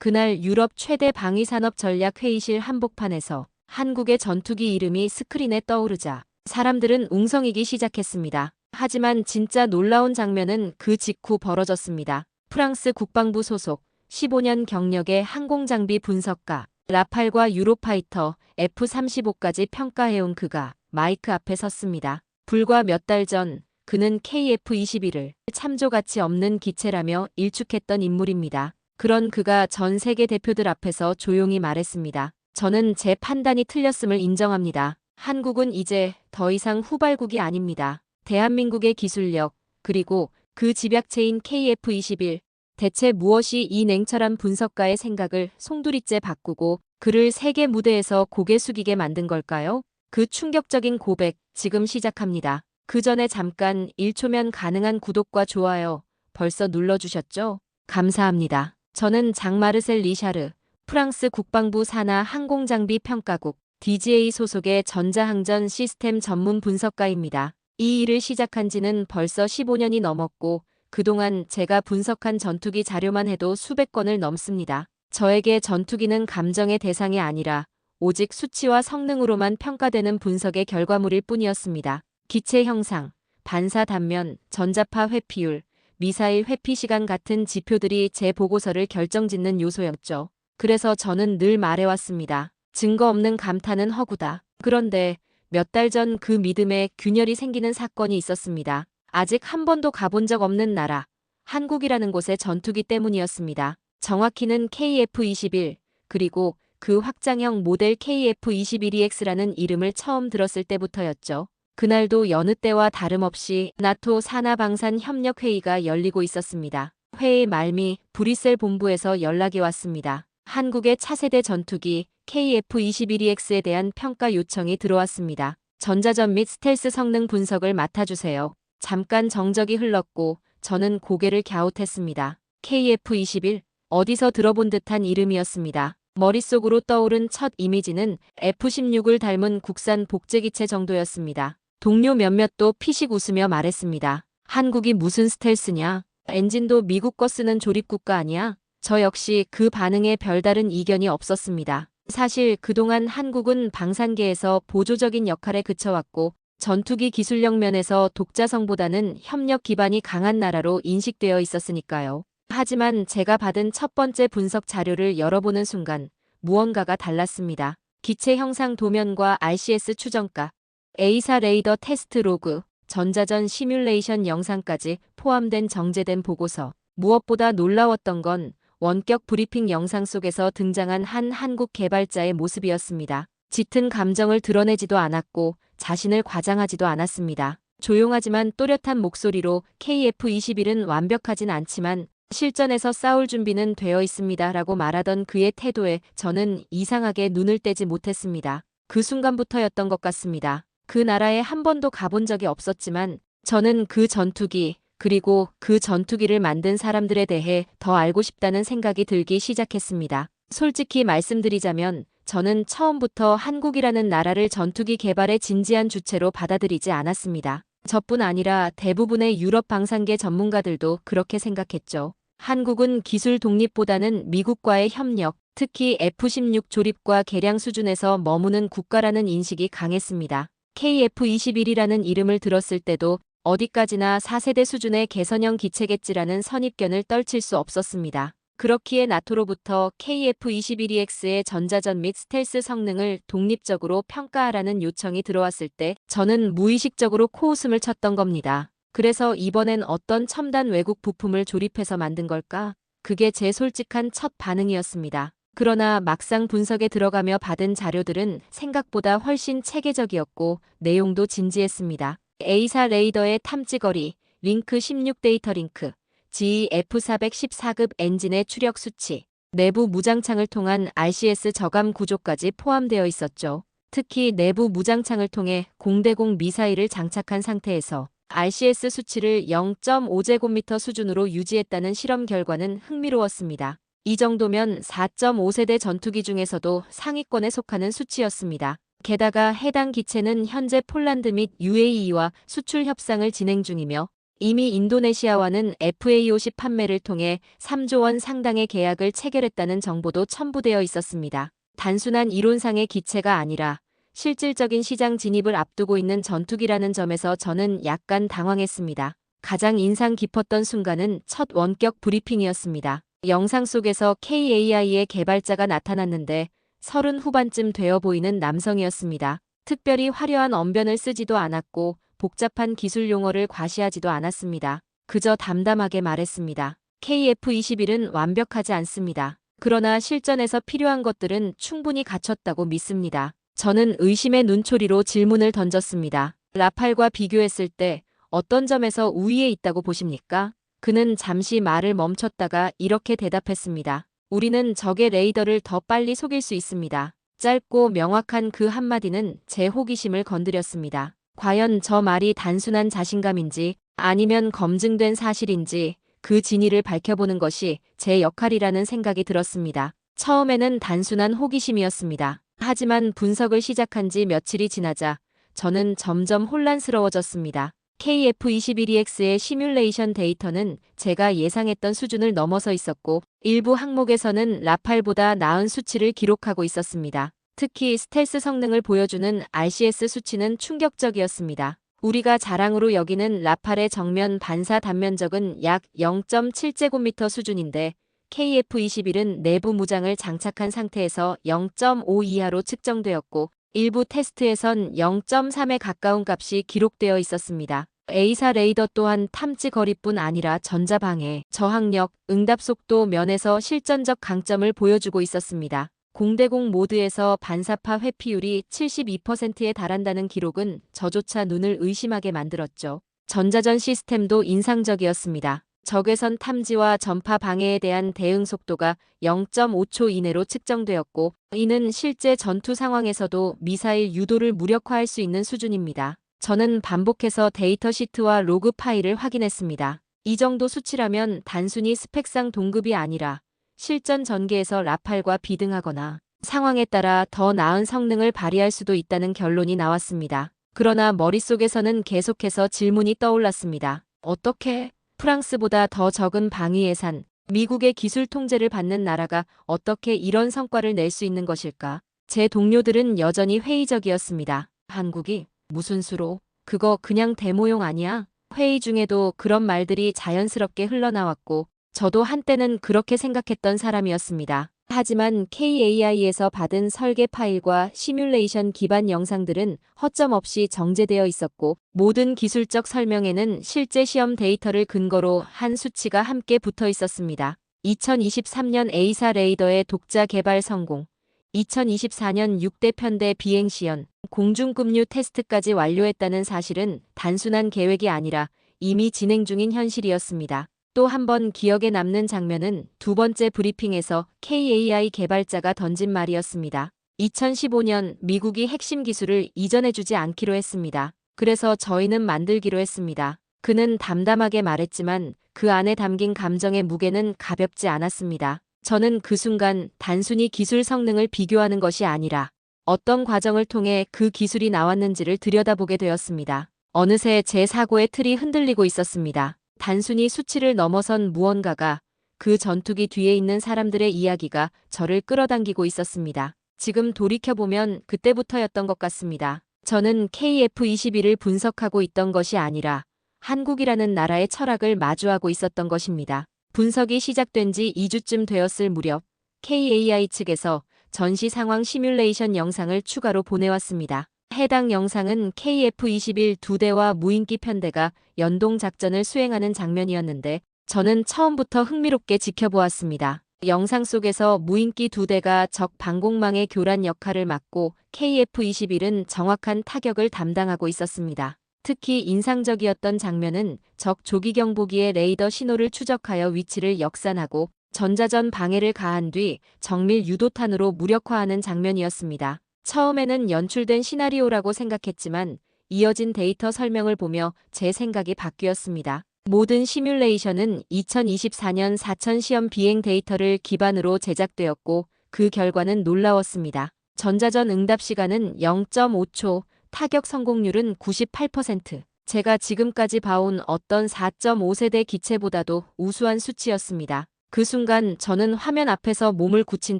그날 유럽 최대 방위산업전략회의실 한복판에서 한국의 전투기 이름이 스크린에 떠오르자 사람들은 웅성이기 시작했습니다. 하지만 진짜 놀라운 장면은 그 직후 벌어졌습니다. 프랑스 국방부 소속 15년 경력의 항공장비 분석가, 라팔과 유로파이터, F-35까지 평가해온 그가 마이크 앞에 섰습니다. 불과 몇 달 전 그는 KF-21을 참조 가치 없는 기체라며 일축했던 인물입니다. 그런 그가 전 세계 대표들 앞에서 조용히 말했습니다. 저는 제 판단이 틀렸음을 인정합니다. 한국은 이제 더 이상 후발국이 아닙니다. 대한민국의 기술력, 그리고 그 집약체인 KF-21, 대체 무엇이 이 냉철한 분석가의 생각을 송두리째 바꾸고 그를 세계 무대에서 고개 숙이게 만든 걸까요? 그 충격적인 고백, 지금 시작합니다. 그 전에 잠깐 1초면 가능한 구독과 좋아요 벌써 눌러주셨죠? 감사합니다. 저는 장마르셀 리샤르, 프랑스 국방부 산하 항공장비 평가국 DGA 소속의 전자항전 시스템 전문 분석가입니다. 이 일을 시작한 지는 벌써 15년이 넘었고 그동안 제가 분석한 전투기 자료만 해도 수백 건을 넘습니다. 저에게 전투기는 감정의 대상이 아니라 오직 수치와 성능으로만 평가되는 분석의 결과물일 뿐이었습니다. 기체 형상, 반사 단면, 전자파 회피율, 미사일 회피 시간 같은 지표들이 제 보고서를 결정짓는 요소였죠. 그래서 저는 늘 말해왔습니다. 증거 없는 감탄은 허구다. 그런데 몇 달 전 그 믿음에 균열이 생기는 사건이 있었습니다. 아직 한 번도 가본 적 없는 나라, 한국이라는 곳의 전투기 때문이었습니다. 정확히는 KF-21, 그리고 그 확장형 모델 KF-21EX라는 이름을 처음 들었을 때부터였죠. 그날도 여느 때와 다름없이 나토 산하방산협력회의가 열리고 있었습니다. 회의 말미 브뤼셀 본부에서 연락이 왔습니다. 한국의 차세대 전투기 KF-21EX에 대한 평가 요청이 들어왔습니다. 전자전 및 스텔스 성능 분석을 맡아주세요. 잠깐 정적이 흘렀고 저는 고개를 갸웃했습니다. KF-21, 어디서 들어본 듯한 이름이었습니다. 머릿속으로 떠오른 첫 이미지는 F-16을 닮은 국산 복제기체 정도였습니다. 동료 몇몇도 피식 웃으며 말했습니다. 한국이 무슨 스텔스냐? 엔진도 미국 거 쓰는 조립국가 아니야? 저 역시 그 반응에 별다른 이견이 없었습니다. 사실 그동안 한국은 방산계에서 보조적인 역할에 그쳐왔고 전투기 기술력 면에서 독자성보다는 협력 기반이 강한 나라로 인식되어 있었으니까요. 하지만 제가 받은 첫 번째 분석 자료를 열어보는 순간 무언가가 달랐습니다. 기체 형상 도면과 RCS 추정가, A사 레이더 테스트 로그, 전자전 시뮬레이션 영상까지 포함된 정제된 보고서. 무엇보다 놀라웠던 건 원격 브리핑 영상 속에서 등장한 한 한국 개발자의 모습이었습니다. 짙은 감정을 드러내지도 않았고 자신을 과장하지도 않았습니다. 조용하지만 또렷한 목소리로 KF-21은 완벽하진 않지만 실전에서 싸울 준비는 되어 있습니다 라고 말하던 그의 태도에 저는 이상하게 눈을 떼지 못했습니다. 그 순간부터였던 것 같습니다. 그 나라에 한 번도 가본 적이 없었지만 저는 그 전투기, 그리고 그 전투기를 만든 사람들에 대해 더 알고 싶다는 생각이 들기 시작했습니다. 솔직히 말씀드리자면 저는 처음부터 한국이라는 나라를 전투기 개발의 진지한 주체로 받아들이지 않았습니다. 저뿐 아니라 대부분의 유럽 방산계 전문가들도 그렇게 생각했죠. 한국은 기술 독립보다는 미국과의 협력, 특히 F-16 조립과 개량 수준에서 머무는 국가라는 인식이 강했습니다. KF-21이라는 이름을 들었을 때도 어디까지나 4세대 수준의 개선형 기체겠지라는 선입견을 떨칠 수 없었습니다. 그렇기에 나토로부터 KF-21EX의 전자전 및 스텔스 성능을 독립적으로 평가하라는 요청이 들어왔을 때 저는 무의식적으로 코웃음을 쳤던 겁니다. 그래서 이번엔 어떤 첨단 외국 부품을 조립해서 만든 걸까? 그게 제 솔직한 첫 반응이었습니다. 그러나 막상 분석에 들어가며 받은 자료들은 생각보다 훨씬 체계적이었고 내용도 진지했습니다. A사 레이더의 탐지거리, 링크 16 데이터 링크, GE-F414급 엔진의 추력 수치, 내부 무장창을 통한 RCS 저감 구조까지 포함되어 있었죠. 특히 내부 무장창을 통해 공대공 미사일을 장착한 상태에서 RCS 수치를 0.5제곱미터 수준으로 유지했다는 실험 결과는 흥미로웠습니다. 이 정도면 4.5세대 전투기 중에서도 상위권에 속하는 수치였습니다. 게다가 해당 기체는 현재 폴란드 및 UAE와 수출 협상을 진행 중이며 이미 인도네시아와는 FA50 판매를 통해 3조 원 상당의 계약을 체결했다는 정보도 첨부되어 있었습니다. 단순한 이론상의 기체가 아니라 실질적인 시장 진입을 앞두고 있는 전투기라는 점에서 저는 약간 당황했습니다. 가장 인상 깊었던 순간은 첫 원격 브리핑이었습니다. 영상 속에서 KAI의 개발자가 나타났는데 30 후반쯤 되어 보이는 남성이었습니다. 특별히 화려한 언변을 쓰지도 않았고 복잡한 기술 용어를 과시하지도 않았습니다. 그저 담담하게 말했습니다. KF-21은 완벽하지 않습니다. 그러나 실전에서 필요한 것들은 충분히 갖췄다고 믿습니다. 저는 의심의 눈초리로 질문을 던졌습니다. 라팔과 비교했을 때 어떤 점에서 우위에 있다고 보십니까? 그는 잠시 말을 멈췄다가 이렇게 대답했습니다. 우리는 적의 레이더를 더 빨리 속일 수 있습니다. 짧고 명확한 그 한마디는 제 호기심을 건드렸습니다. 과연 저 말이 단순한 자신감인지 아니면 검증된 사실인지 그 진위를 밝혀보는 것이 제 역할이라는 생각이 들었습니다. 처음에는 단순한 호기심이었습니다. 하지만 분석을 시작한 지 며칠이 지나자 저는 점점 혼란스러워졌습니다. KF-21EX의 시뮬레이션 데이터는 제가 예상했던 수준을 넘어서 있었고 일부 항목에서는 라팔보다 나은 수치를 기록하고 있었습니다. 특히 스텔스 성능을 보여주는 RCS 수치는 충격적이었습니다. 우리가 자랑으로 여기는 라팔의 정면 반사 단면적은 약 0.7제곱미터 수준인데 KF-21은 내부 무장을 장착한 상태에서 0.5 이하로 측정되었고 일부 테스트에선 0.3에 가까운 값이 기록되어 있었습니다. A사 레이더 또한 탐지 거리뿐 아니라 전자방해, 저항력, 응답 속도 면에서 실전적 강점을 보여주고 있었습니다. 0대0 모드에서 반사파 회피율이 72%에 달한다는 기록은 저조차 눈을 의심하게 만들었죠. 전자전 시스템도 인상적이었습니다. 적외선 탐지와 전파 방해에 대한 대응 속도가 0.5초 이내로 측정되었고 이는 실제 전투 상황에서도 미사일 유도를 무력화할 수 있는 수준입니다. 저는 반복해서 데이터 시트와 로그 파일을 확인했습니다. 이 정도 수치라면 단순히 스펙상 동급이 아니라 실전 전개에서 라팔과 비등하거나 상황에 따라 더 나은 성능을 발휘할 수도 있다는 결론이 나왔습니다. 그러나 머릿속에서는 계속해서 질문이 떠올랐습니다. 어떻게? 프랑스보다 더 적은 방위 예산, 미국의 기술 통제를 받는 나라가 어떻게 이런 성과를 낼 수 있는 것일까? 제 동료들은 여전히 회의적이었습니다. 한국이? 무슨 수로? 그거 그냥 데모용 아니야? 회의 중에도 그런 말들이 자연스럽게 흘러나왔고 저도 한때는 그렇게 생각했던 사람이었습니다. 하지만 KAI에서 받은 설계 파일과 시뮬레이션 기반 영상들은 허점 없이 정제되어 있었고 모든 기술적 설명에는 실제 시험 데이터를 근거로 한 수치가 함께 붙어 있었습니다. 2023년 A사 레이더의 독자 개발 성공, 2024년 6대 편대 비행 시연, 공중급류 테스트까지 완료했다는 사실은 단순한 계획이 아니라 이미 진행 중인 현실이었습니다. 또 한 번 기억에 남는 장면은 두 번째 브리핑에서 KAI 개발자가 던진 말이었습니다. 2015년 미국이 핵심 기술을 이전해주지 않기로 했습니다. 그래서 저희는 만들기로 했습니다. 그는 담담하게 말했지만 그 안에 담긴 감정의 무게는 가볍지 않았습니다. 저는 그 순간 단순히 기술 성능을 비교하는 것이 아니라 어떤 과정을 통해 그 기술이 나왔는지를 들여다보게 되었습니다. 어느새 제 사고의 틀이 흔들리고 있었습니다. 단순히 수치를 넘어선 무언가가, 그 전투기 뒤에 있는 사람들의 이야기가 저를 끌어당기고 있었습니다. 지금 돌이켜보면 그때부터였던 것 같습니다. 저는 KF-21을 분석하고 있던 것이 아니라 한국이라는 나라의 철학을 마주하고 있었던 것입니다. 분석이 시작된 지 2주쯤 되었을 무렵 KAI 측에서 전시 상황 시뮬레이션 영상을 추가로 보내왔습니다. 해당 영상은 KF-21 2대와 무인기 편대가 연동작전을 수행하는 장면이었는데 저는 처음부터 흥미롭게 지켜보았습니다. 영상 속에서 무인기 2대가 적 방공망의 교란 역할을 맡고 KF-21은 정확한 타격을 담당하고 있었습니다. 특히 인상적이었던 장면은 적 조기경보기의 레이더 신호를 추적하여 위치를 역산하고 전자전 방해를 가한 뒤 정밀 유도탄으로 무력화하는 장면이었습니다. 처음에는 연출된 시나리오라고 생각했지만 이어진 데이터 설명을 보며 제 생각이 바뀌었습니다. 모든 시뮬레이션은 2024년 4천 시험 비행 데이터를 기반으로 제작되었고 그 결과는 놀라웠습니다. 전자전 응답 시간은 0.5초, 타격 성공률은 98%, 제가 지금까지 봐온 어떤 4.5세대 기체보다도 우수한 수치였습니다. 그 순간 저는 화면 앞에서 몸을 굳힌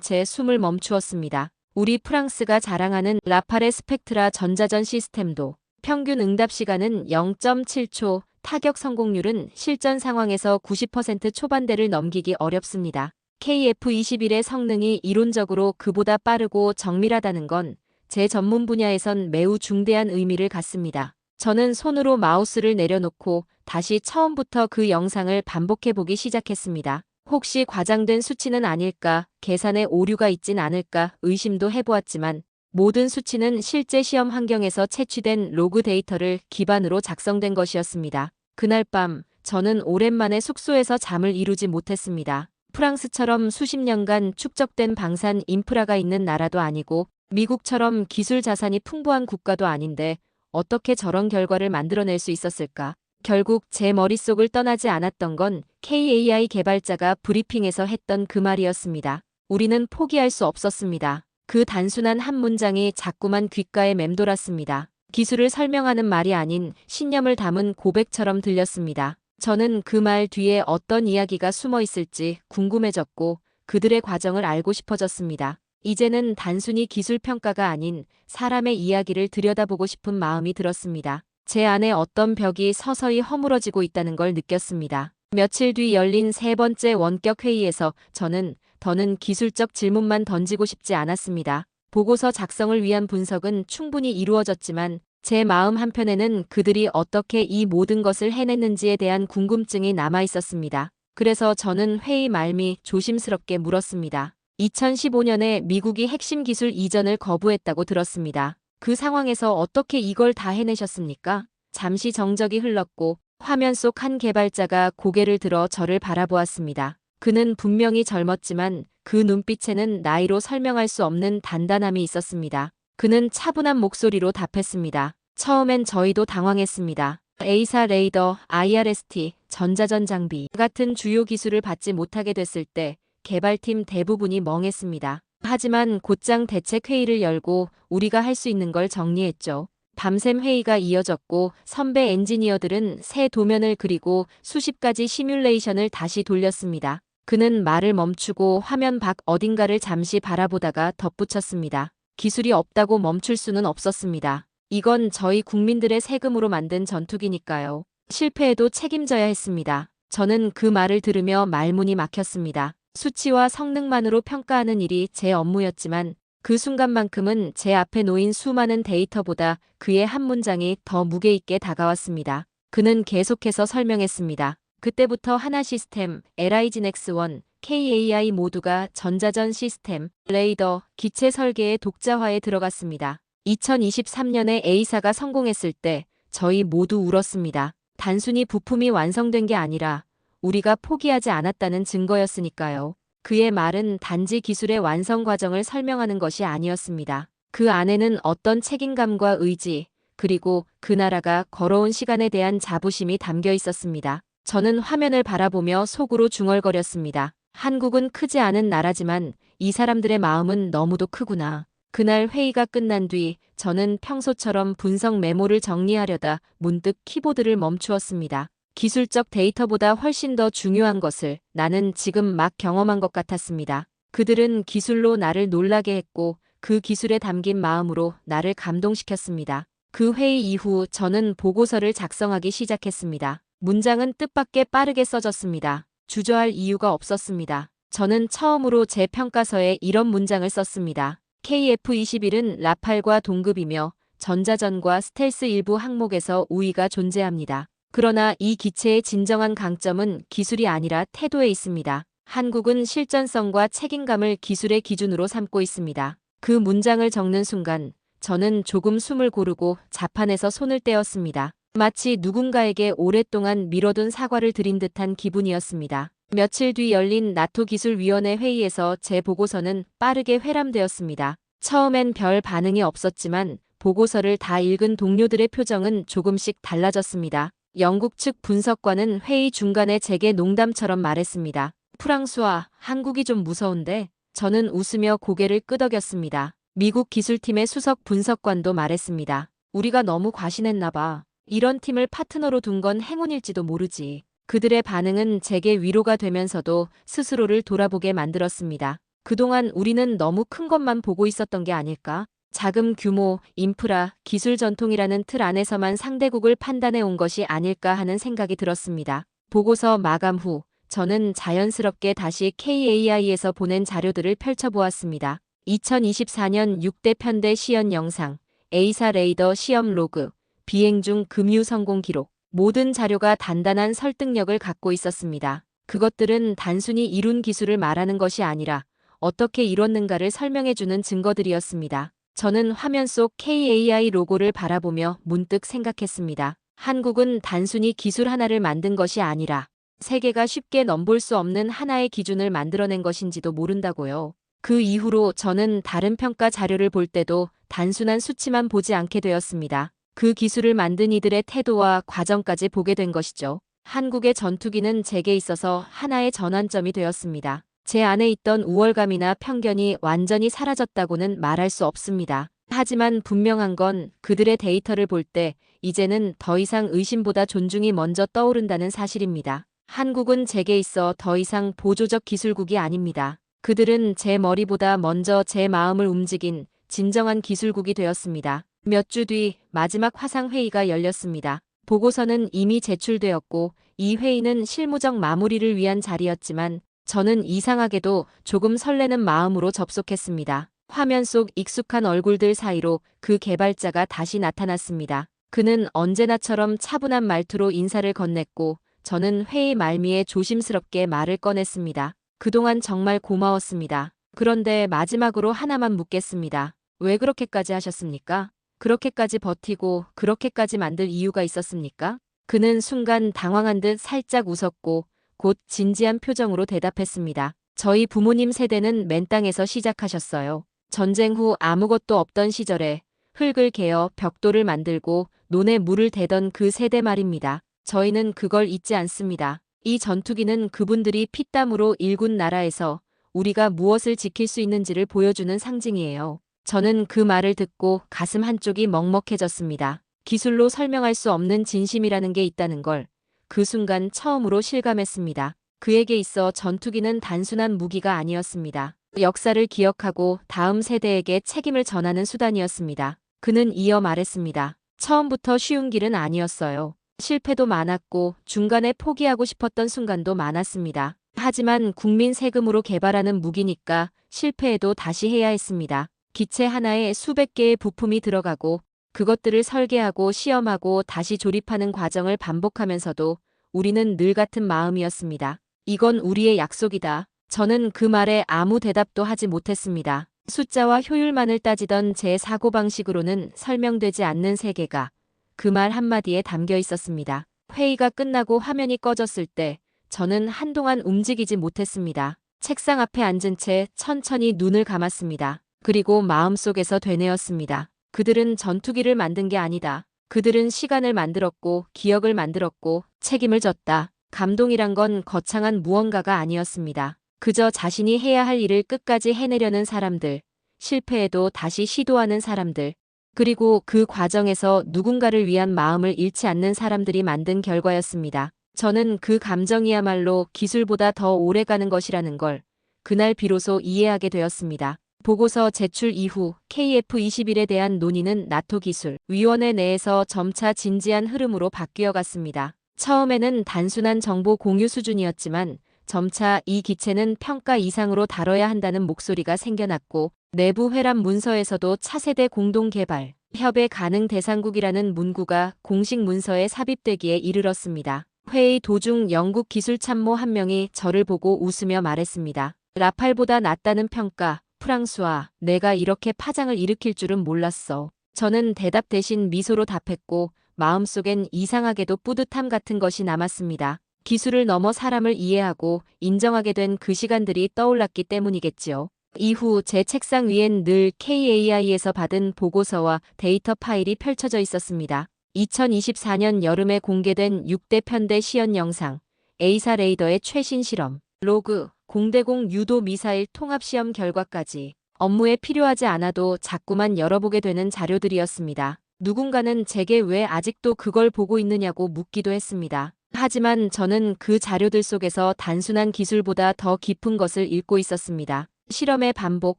채 숨을 멈추었습니다. 우리 프랑스가 자랑하는 라팔의 스펙트라 전자전 시스템도 평균 응답 시간은 0.7초, 타격 성공률은 실전 상황에서 90% 초반대를 넘기기 어렵습니다. KF-21의 성능이 이론적으로 그보다 빠르고 정밀하다는 건 제 전문 분야에선 매우 중대한 의미를 갖습니다. 저는 손으로 마우스를 내려놓고 다시 처음부터 그 영상을 반복해보기 시작했습니다. 혹시 과장된 수치는 아닐까, 계산에 오류가 있진 않을까 의심도 해보았지만 모든 수치는 실제 시험 환경에서 채취된 로그 데이터를 기반으로 작성된 것이었습니다. 그날 밤 저는 오랜만에 숙소에서 잠을 이루지 못했습니다. 프랑스처럼 수십 년간 축적된 방산 인프라가 있는 나라도 아니고 미국처럼 기술 자산이 풍부한 국가도 아닌데 어떻게 저런 결과를 만들어낼 수 있었을까? 결국 제 머릿속을 떠나지 않았던 건 KAI 개발자가 브리핑에서 했던 그 말이었습니다. 우리는 포기할 수 없었습니다. 그 단순한 한 문장이 자꾸만 귓가에 맴돌았습니다. 기술을 설명하는 말이 아닌 신념을 담은 고백처럼 들렸습니다. 저는 그 말 뒤에 어떤 이야기가 숨어 있을지 궁금해졌고 그들의 과정을 알고 싶어졌습니다. 이제는 단순히 기술 평가가 아닌 사람의 이야기를 들여다보고 싶은 마음이 들었습니다. 제 안에 어떤 벽이 서서히 허물어지고 있다는 걸 느꼈습니다. 며칠 뒤 열린 세 번째 원격 회의에서 저는 더는 기술적 질문만 던지고 싶지 않았습니다. 보고서 작성을 위한 분석은 충분히 이루어졌지만 제 마음 한편에는 그들이 어떻게 이 모든 것을 해냈는지에 대한 궁금증이 남아 있었습니다. 그래서 저는 회의 말미 조심스럽게 물었습니다. 2015년에 미국이 핵심 기술 이전을 거부했다고 들었습니다. 그 상황에서 어떻게 이걸 다 해내셨습니까? 잠시 정적이 흘렀고 화면 속 한 개발자가 고개를 들어 저를 바라보았습니다. 그는 분명히 젊었지만 그 눈빛에는 나이로 설명할 수 없는 단단함이 있었습니다. 그는 차분한 목소리로 답했습니다. 처음엔 저희도 당황했습니다. A사 레이더, IRST, 전자전 장비 같은 주요 기술을 받지 못하게 됐을 때 개발팀 대부분이 멍했습니다. 하지만 곧장 대책회의를 열고 우리가 할 수 있는 걸 정리했죠. 밤샘 회의가 이어졌고 선배 엔지니어들은 새 도면을 그리고 수십 가지 시뮬레이션을 다시 돌렸습니다. 그는 말을 멈추고 화면 밖 어딘가를 잠시 바라보다가 덧붙였습니다. 기술이 없다고 멈출 수는 없었습니다. 이건 저희 국민들의 세금으로 만든 전투기니까요. 실패해도 책임져야 했습니다. 저는 그 말을 들으며 말문이 막혔습니다. 수치와 성능만으로 평가하는 일이 제 업무였지만 그 순간만큼은 제 앞에 놓인 수많은 데이터보다 그의 한 문장이 더 무게 있게 다가왔습니다. 그는 계속해서 설명했습니다. 그때부터 하나 시스템, LIGNX1, KAI 모두가 전자전 시스템, 레이더, 기체 설계의 독자화에 들어갔습니다. 2023년에 A사가 성공했을 때 저희 모두 울었습니다. 단순히 부품이 완성된 게 아니라 우리가 포기하지 않았다는 증거였으니까요. 그의 말은 단지 기술의 완성 과정을 설명하는 것이 아니었습니다. 그 안에는 어떤 책임감과 의지, 그리고 그 나라가 걸어온 시간에 대한 자부심이 담겨 있었습니다. 저는 화면을 바라보며 속으로 중얼거렸습니다. 한국은 크지 않은 나라지만 이 사람들의 마음은 너무도 크구나. 그날 회의가 끝난 뒤 저는 평소처럼 분석 메모를 정리하려다 문득 키보드를 멈추었습니다. 기술적 데이터보다 훨씬 더 중요한 것을 나는 지금 막 경험한 것 같았습니다. 그들은 기술로 나를 놀라게 했고 그 기술에 담긴 마음으로 나를 감동시켰습니다. 그 회의 이후 저는 보고서를 작성하기 시작했습니다. 문장은 뜻밖의 빠르게 써졌습니다. 주저할 이유가 없었습니다. 저는 처음으로 제 평가서에 이런 문장을 썼습니다. KF-21은 라팔과 동급이며 전자전과 스텔스 일부 항목에서 우위가 존재합니다. 그러나 이 기체의 진정한 강점은 기술이 아니라 태도에 있습니다. 한국은 실전성과 책임감을 기술의 기준으로 삼고 있습니다. 그 문장을 적는 순간 저는 조금 숨을 고르고 자판에서 손을 떼었습니다. 마치 누군가에게 오랫동안 미뤄둔 사과를 드린 듯한 기분이었습니다. 며칠 뒤 열린 나토 기술위원회 회의에서 제 보고서는 빠르게 회람되었습니다. 처음엔 별 반응이 없었지만 보고서를 다 읽은 동료들의 표정은 조금씩 달라졌습니다. 영국 측 분석관은 회의 중간에 제게 농담처럼 말했습니다. 프랑스와 한국이 좀 무서운데? 저는 웃으며 고개를 끄덕였습니다. 미국 기술팀의 수석 분석관도 말했습니다. 우리가 너무 과신했나 봐. 이런 팀을 파트너로 둔 건 행운일지도 모르지. 그들의 반응은 제게 위로가 되면서도 스스로를 돌아보게 만들었습니다. 그동안 우리는 너무 큰 것만 보고 있었던 게 아닐까? 자금 규모, 인프라, 기술 전통이라는 틀 안에서만 상대국을 판단해 온 것이 아닐까 하는 생각이 들었습니다. 보고서 마감 후 저는 자연스럽게 다시 KAI에서 보낸 자료들을 펼쳐보았습니다. 2024년 6대 편대 시연 영상, A사 레이더 시험 로그, 비행 중 금유 성공 기록, 모든 자료가 단단한 설득력을 갖고 있었습니다. 그것들은 단순히 이룬 기술을 말하는 것이 아니라 어떻게 이뤘는가를 설명해주는 증거들이었습니다. 저는 화면 속 KAI 로고를 바라보며 문득 생각했습니다. 한국은 단순히 기술 하나를 만든 것이 아니라 세계가 쉽게 넘볼 수 없는 하나의 기준을 만들어낸 것인지도 모른다고요. 그 이후로 저는 다른 평가 자료를 볼 때도 단순한 수치만 보지 않게 되었습니다. 그 기술을 만든 이들의 태도와 과정까지 보게 된 것이죠. 한국의 전투기는 제게 있어서 하나의 전환점이 되었습니다. 제 안에 있던 우월감이나 편견이 완전히 사라졌다고는 말할 수 없습니다. 하지만 분명한 건 그들의 데이터를 볼 때 이제는 더 이상 의심보다 존중이 먼저 떠오른다는 사실입니다. 한국은 제게 있어 더 이상 보조적 기술국이 아닙니다. 그들은 제 머리보다 먼저 제 마음을 움직인 진정한 기술국이 되었습니다. 몇 주 뒤 마지막 화상회의가 열렸습니다. 보고서는 이미 제출되었고 이 회의는 실무적 마무리를 위한 자리였지만 저는 이상하게도 조금 설레는 마음으로 접속했습니다. 화면 속 익숙한 얼굴들 사이로 그 개발자가 다시 나타났습니다. 그는 언제나처럼 차분한 말투로 인사를 건넸고 저는 회의 말미에 조심스럽게 말을 꺼냈습니다. 그동안 정말 고마웠습니다. 그런데 마지막으로 하나만 묻겠습니다. 왜 그렇게까지 하셨습니까? 그렇게까지 버티고 그렇게까지 만들 이유가 있었습니까? 그는 순간 당황한 듯 살짝 웃었고 곧 진지한 표정으로 대답했습니다. 저희 부모님 세대는 맨 땅에서 시작하셨어요. 전쟁 후 아무것도 없던 시절에 흙을 개어 벽돌을 만들고 논에 물을 대던 그 세대 말입니다. 저희는 그걸 잊지 않습니다. 이 전투기는 그분들이 피땀으로 일군 나라에서 우리가 무엇을 지킬 수 있는지를 보여주는 상징이에요. 저는 그 말을 듣고 가슴 한쪽이 먹먹해졌습니다. 기술로 설명할 수 없는 진심이라는 게 있다는 걸 그 순간 처음으로 실감했습니다. 그에게 있어 전투기는 단순한 무기가 아니었습니다. 역사를 기억하고 다음 세대에게 책임을 전하는 수단이었습니다. 그는 이어 말했습니다. 처음부터 쉬운 길은 아니었어요. 실패도 많았고 중간에 포기하고 싶었던 순간도 많았습니다. 하지만 국민 세금으로 개발하는 무기니까 실패해도 다시 해야 했습니다. 기체 하나에 수백 개의 부품이 들어가고 그것들을 설계하고 시험하고 다시 조립하는 과정을 반복하면서도 우리는 늘 같은 마음이었습니다. 이건 우리의 약속이다. 저는 그 말에 아무 대답도 하지 못했습니다. 숫자와 효율만을 따지던 제 사고방식으로는 설명되지 않는 세계가 그 말 한마디에 담겨 있었습니다. 회의가 끝나고 화면이 꺼졌을 때 저는 한동안 움직이지 못했습니다. 책상 앞에 앉은 채 천천히 눈을 감았습니다. 그리고 마음속에서 되뇌었습니다. 그들은 전투기를 만든 게 아니다. 그들은 시간을 만들었고 기억을 만들었고 책임을 졌다. 감동이란 건 거창한 무언가가 아니었습니다. 그저 자신이 해야 할 일을 끝까지 해내려는 사람들, 실패해도 다시 시도하는 사람들, 그리고 그 과정에서 누군가를 위한 마음을 잃지 않는 사람들이 만든 결과였습니다. 저는 그 감정이야말로 기술보다 더 오래가는 것이라는 걸 그날 비로소 이해하게 되었습니다. 보고서 제출 이후 KF-21에 대한 논의는 나토 기술 위원회 내에서 점차 진지한 흐름으로 바뀌어 갔습니다. 처음에는 단순한 정보 공유 수준이었지만 점차 이 기체는 평가 이상으로 다뤄야 한다는 목소리가 생겨났고 내부 회람 문서에서도 차세대 공동 개발, 협의 가능 대상국이라는 문구가 공식 문서에 삽입되기에 이르렀습니다. 회의 도중 영국 기술참모 한 명이 저를 보고 웃으며 말했습니다. 라팔보다 낫다는 평가. 프랑스와 내가 이렇게 파장을 일으킬 줄은 몰랐어. 저는 대답 대신 미소로 답했고 마음속엔 이상하게도 뿌듯함 같은 것이 남았습니다. 기술을 넘어 사람을 이해하고 인정하게 된 그 시간들이 떠올랐기 때문이겠지요. 이후 제 책상 위엔 늘 KAI에서 받은 보고서와 데이터 파일이 펼쳐져 있었습니다. 2024년 여름에 공개된 6대 편대 시연 영상, A사 레이더의 최신 실험, 로그, 공대공 유도 미사일 통합시험 결과까지 업무에 필요하지 않아도 자꾸만 열어보게 되는 자료들이었습니다. 누군가는 제게 왜 아직도 그걸 보고 있느냐고 묻기도 했습니다. 하지만 저는 그 자료들 속에서 단순한 기술보다 더 깊은 것을 읽고 있었습니다. 실험의 반복,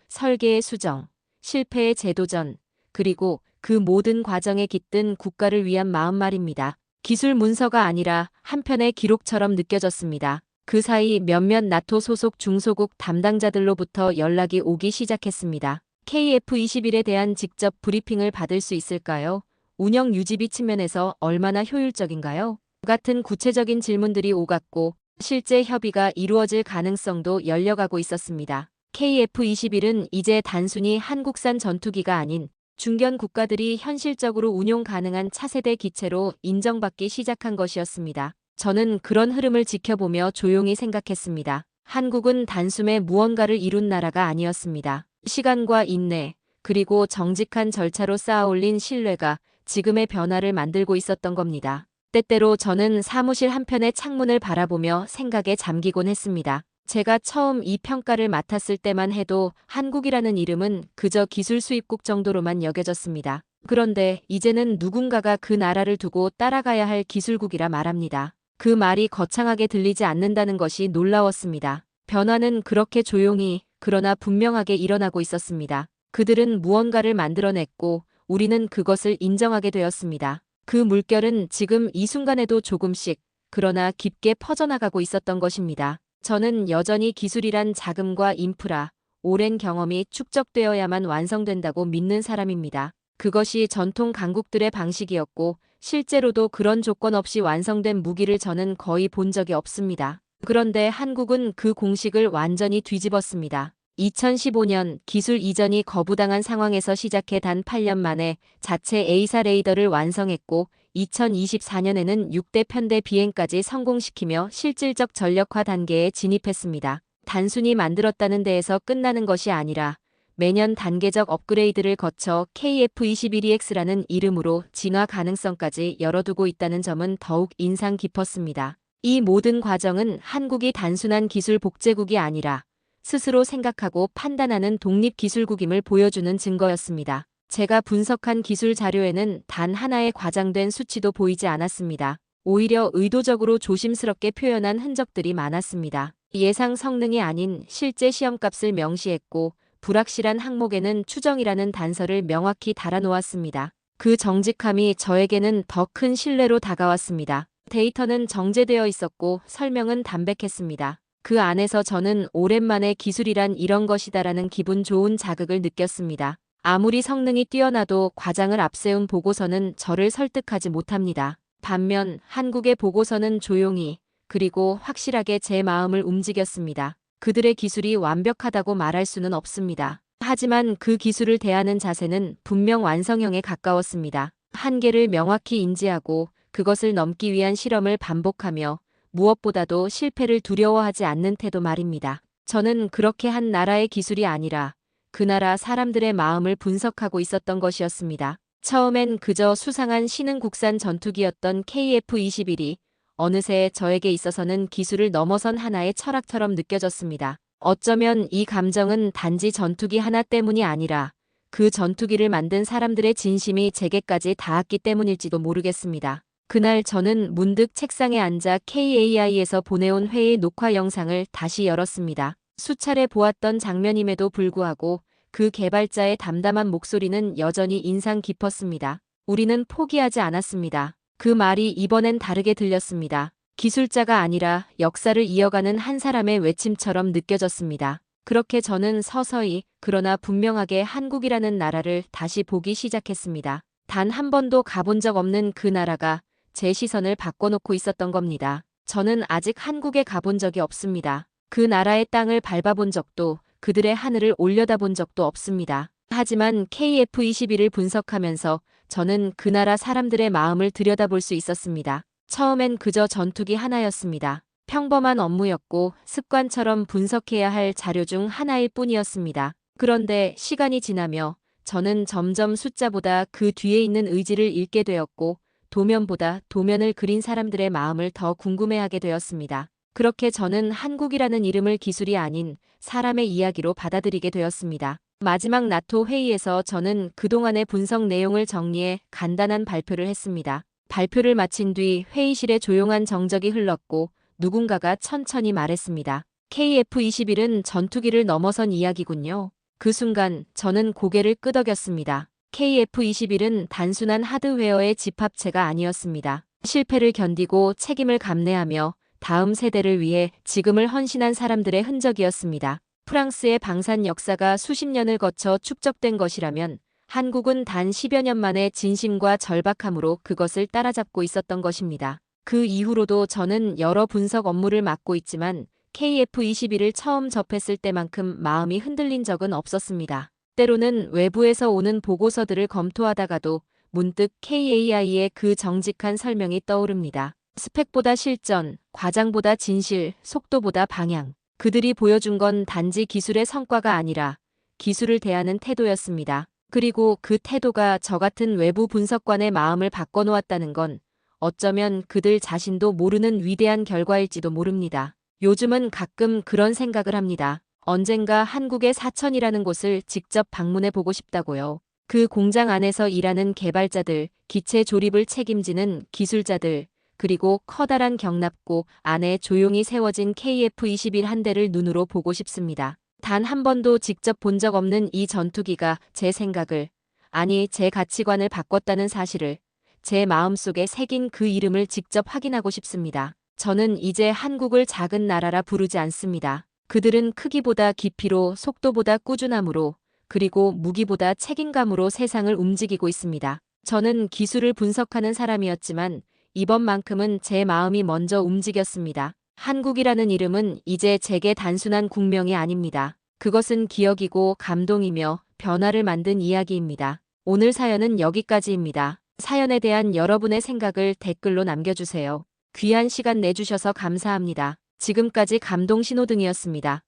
설계의 수정, 실패의 재도전, 그리고 그 모든 과정에 깃든 국가를 위한 마음 말입니다. 기술 문서가 아니라 한편의 기록처럼 느껴졌습니다. 그 사이 몇몇 나토 소속 중소국 담당자들로부터 연락이 오기 시작했습니다. KF-21에 대한 직접 브리핑을 받을 수 있을까요? 운영 유지비 측면에서 얼마나 효율적인가요? 같은 구체적인 질문들이 오갔고 실제 협의가 이루어질 가능성도 열려가고 있었습니다. KF-21은 이제 단순히 한국산 전투기가 아닌 중견 국가들이 현실적으로 운용 가능한 차세대 기체로 인정받기 시작한 것이었습니다. 저는 그런 흐름을 지켜보며 조용히 생각했습니다. 한국은 단숨에 무언가를 이룬 나라가 아니었습니다. 시간과 인내, 그리고 정직한 절차로 쌓아올린 신뢰가 지금의 변화를 만들고 있었던 겁니다. 때때로 저는 사무실 한편의 창문을 바라보며 생각에 잠기곤 했습니다. 제가 처음 이 평가를 맡았을 때만 해도 한국이라는 이름은 그저 기술 수입국 정도로만 여겨졌습니다. 그런데 이제는 누군가가 그 나라를 두고 따라가야 할 기술국이라 말합니다. 그 말이 거창하게 들리지 않는다는 것이 놀라웠습니다. 변화는 그렇게 조용히 그러나 분명하게 일어나고 있었습니다. 그들은 무언가를 만들어냈고 우리는 그것을 인정하게 되었습니다. 그 물결은 지금 이 순간에도 조금씩 그러나 깊게 퍼져나가고 있었던 것입니다. 저는 여전히 기술이란 자금과 인프라, 오랜 경험이 축적되어야만 완성된다고 믿는 사람입니다. 그것이 전통 강국들의 방식이었고 실제로도 그런 조건 없이 완성된 무기를 저는 거의 본 적이 없습니다. 그런데 한국은 그 공식을 완전히 뒤집었습니다. 2015년 기술 이전이 거부당한 상황에서 시작해 단 8년 만에 자체 A사 레이더를 완성했고 2024년에는 6대 편대 비행까지 성공시키며 실질적 전력화 단계에 진입했습니다. 단순히 만들었다는 데에서 끝나는 것이 아니라 매년 단계적 업그레이드를 거쳐 KF-21EX라는 이름으로 진화 가능성까지 열어두고 있다는 점은 더욱 인상 깊었습니다. 이 모든 과정은 한국이 단순한 기술 복제국이 아니라 스스로 생각하고 판단하는 독립기술국임을 보여주는 증거였습니다. 제가 분석한 기술 자료에는 단 하나의 과장된 수치도 보이지 않았습니다. 오히려 의도적으로 조심스럽게 표현한 흔적들이 많았습니다. 예상 성능이 아닌 실제 시험값을 명시했고 불확실한 항목에는 추정이라는 단서를 명확히 달아놓았습니다. 그 정직함이 저에게는 더 큰 신뢰로 다가왔습니다. 데이터는 정제되어 있었고 설명은 담백했습니다. 그 안에서 저는 오랜만에 기술이란 이런 것이다라는 기분 좋은 자극을 느꼈습니다. 아무리 성능이 뛰어나도 과장을 앞세운 보고서는 저를 설득하지 못합니다. 반면 한국의 보고서는 조용히 그리고 확실하게 제 마음을 움직였습니다. 그들의 기술이 완벽하다고 말할 수는 없습니다. 하지만 그 기술을 대하는 자세는 분명 완성형에 가까웠습니다. 한계를 명확히 인지하고 그것을 넘기 위한 실험을 반복하며 무엇보다도 실패를 두려워하지 않는 태도 말입니다. 저는 그렇게 한 나라의 기술이 아니라 그 나라 사람들의 마음을 분석하고 있었던 것이었습니다. 처음엔 그저 수상한 신흥 국산 전투기였던 KF-21이 어느새 저에게 있어서는 기술을 넘어선 하나의 철학처럼 느껴졌습니다. 어쩌면 이 감정은 단지 전투기 하나 때문이 아니라 그 전투기를 만든 사람들의 진심이 제게까지 닿았기 때문일지도 모르겠습니다. 그날 저는 문득 책상에 앉아 KAI에서 보내온 회의 녹화 영상을 다시 열었습니다. 수차례 보았던 장면임에도 불구하고 그 개발자의 담담한 목소리는 여전히 인상 깊었습니다. 우리는 포기하지 않았습니다. 그 말이 이번엔 다르게 들렸습니다. 기술자가 아니라 역사를 이어가는 한 사람의 외침처럼 느껴졌습니다. 그렇게 저는 서서히 그러나 분명하게 한국이라는 나라를 다시 보기 시작했습니다. 단 한 번도 가본 적 없는 그 나라가 제 시선을 바꿔놓고 있었던 겁니다. 저는 아직 한국에 가본 적이 없습니다. 그 나라의 땅을 밟아본 적도 그들의 하늘을 올려다본 적도 없습니다. 하지만 KF-21을 분석하면서 저는 그 나라 사람들의 마음을 들여다볼 수 있었습니다. 처음엔 그저 전투기 하나였습니다. 평범한 업무였고 습관처럼 분석해야 할 자료 중 하나일 뿐이었습니다. 그런데 시간이 지나며 저는 점점 숫자보다 그 뒤에 있는 의지를 읽게 되었고 도면보다 도면을 그린 사람들의 마음을 더 궁금해하게 되었습니다. 그렇게 저는 한국이라는 이름을 기술이 아닌 사람의 이야기로 받아들이게 되었습니다. 마지막 나토 회의에서 저는 그동안의 분석 내용을 정리해 간단한 발표를 했습니다. 발표를 마친 뒤 회의실에 조용한 정적이 흘렀고 누군가가 천천히 말했습니다. KF-21은 전투기를 넘어선 이야기군요. 그 순간 저는 고개를 끄덕였습니다. KF-21은 단순한 하드웨어의 집합체가 아니었습니다. 실패를 견디고 책임을 감내하며 다음 세대를 위해 지금을 헌신한 사람들의 흔적이었습니다. 프랑스의 방산 역사가 수십 년을 거쳐 축적된 것이라면 한국은 단 10여 년 만에 진심과 절박함으로 그것을 따라잡고 있었던 것입니다. 그 이후로도 저는 여러 분석 업무를 맡고 있지만 KF-21을 처음 접했을 때만큼 마음이 흔들린 적은 없었습니다. 때로는 외부에서 오는 보고서들을 검토하다가도 문득 KAI의 그 정직한 설명이 떠오릅니다. 스펙보다 실전, 과장보다 진실, 속도보다 방향. 그들이 보여준 건 단지 기술의 성과가 아니라 기술을 대하는 태도였습니다. 그리고 그 태도가 저 같은 외부 분석관의 마음을 바꿔놓았다는 건 어쩌면 그들 자신도 모르는 위대한 결과일지도 모릅니다. 요즘은 가끔 그런 생각을 합니다. 언젠가 한국의 사천이라는 곳을 직접 방문해 보고 싶다고요. 그 공장 안에서 일하는 개발자들, 기체 조립을 책임지는 기술자들, 그리고 커다란 경납고 안에 조용히 세워진 KF-21 한 대를 눈으로 보고 싶습니다. 단 한 번도 직접 본 적 없는 이 전투기가 제 생각을, 아니 제 가치관을 바꿨다는 사실을, 제 마음속에 새긴 그 이름을 직접 확인하고 싶습니다. 저는 이제 한국을 작은 나라라 부르지 않습니다. 그들은 크기보다 깊이로, 속도보다 꾸준함으로, 그리고 무기보다 책임감으로 세상을 움직이고 있습니다. 저는 기술을 분석하는 사람이었지만 이번만큼은 제 마음이 먼저 움직였습니다. 한국이라는 이름은 이제 제게 단순한 국명이 아닙니다. 그것은 기억이고 감동이며 변화를 만든 이야기입니다. 오늘 사연은 여기까지입니다. 사연에 대한 여러분의 생각을 댓글로 남겨주세요. 귀한 시간 내주셔서 감사합니다. 지금까지 감동 신호등이었습니다.